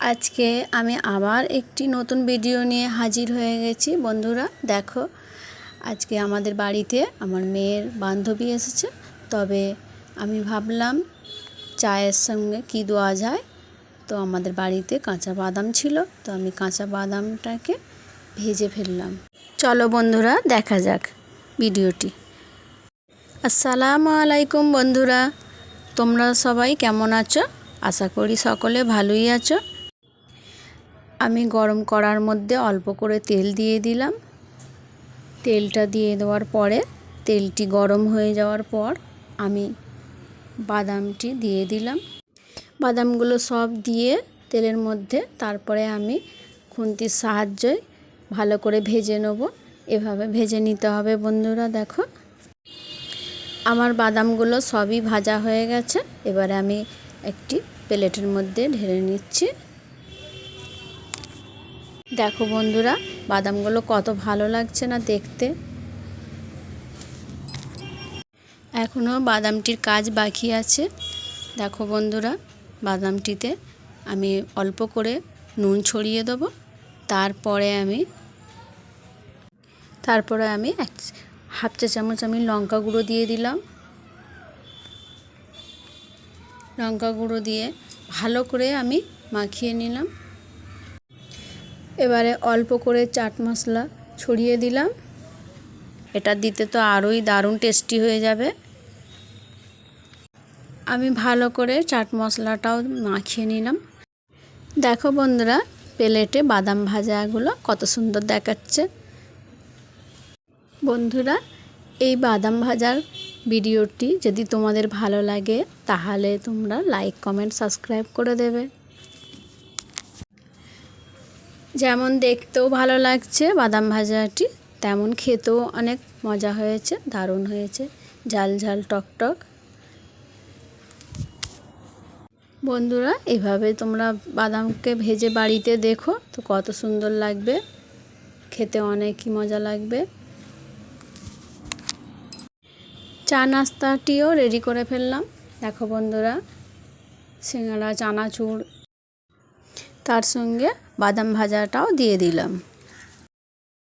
আজকে আমি আবার একটি নতুন ভিডিও নিয়ে হাজির হয়ে গেছি। বন্ধুরা দেখো, আজকে আমাদের বাড়িতে আমার মেয়ের বান্ধবী এসেছে। তবে আমি ভাবলাম চায়ের সঙ্গে কি দেওয়া যায়। তো আমাদের বাড়িতে কাঁচা বাদাম ছিল, তো আমি কাঁচা বাদামটাকে ভেজে ফেললাম। চলো বন্ধুরা দেখা যাক ভিডিওটি। আসসালামু আলাইকুম বন্ধুরা, তোমরা সবাই কেমন আছো? আশা করি সকলে ভালোই আছো। আমি গরম করার মধ্যে অল্প করে তেল দিয়ে দিলাম। তেলটা দিয়ে দেওয়ার পরে তেলটি গরম হয়ে যাওয়ার পর আমি বাদামটি দিয়ে দিলাম। বাদামগুলো সব দিয়ে তেলের মধ্যে তারপরে আমি খুন্তির সাহায্যে ভালো করে ভেজে নেব। এভাবে ভেজে নিতে হবে বন্ধুরা। দেখো, আমার বাদামগুলো সবই ভাজা হয়ে গেছে। এবারে আমি একটি প্লেটের মধ্যে ঢেলে নিচ্ছি। দেখো বন্ধুরা, বাদামগুলো কত ভালো লাগছে না দেখতে। এখনও বাদামটির কাজ বাকি আছে। দেখো বন্ধুরা, বাদামটিতে আমি অল্প করে নুন ছড়িয়ে দেবো। তারপরে আমি হাফ চা চামচ আমি লঙ্কা গুঁড়ো দিয়ে দিলাম। লঙ্কা গুঁড়ো দিয়ে ভালো করে আমি মাখিয়ে নিলাম। এবারে অল্প করে চাট মশলা ছড়িয়ে দিলাম। এটা দিতে তো আরোই দারুণ টেস্টি হয়ে যাবে। আমি ভালো করে চাট মশলাটাও মাখিয়ে নিলাম। দেখো বন্ধুরা, প্লেটে বাদাম ভাজাগুলো কত সুন্দর দেখাচ্ছে। বন্ধুরা, এই বাদাম ভাজার ভিডিওটি যদি তোমাদের ভালো লাগে তাহলে তোমরা লাইক কমেন্ট সাবস্ক্রাইব করে দেবে। যেমন দেখতেও ভালো লাগছে বাদাম ভাজাটি, তেমন খেতেও অনেক মজা হয়েছে, দারুণ হয়েছে, ঝাল ঝাল টক টক। বন্ধুরা, এভাবে তোমরা বাদামকে ভেজে বাড়িতে দেখো তো কত সুন্দর লাগবে, খেতে অনেকই মজা লাগবে। চা নাস্তাটিও রেডি করে ফেললাম। দেখো বন্ধুরা, সিঙ্গাড়া, চানাচুর, তার সঙ্গে বাদাম ভাজাটাও দিয়ে দিলাম।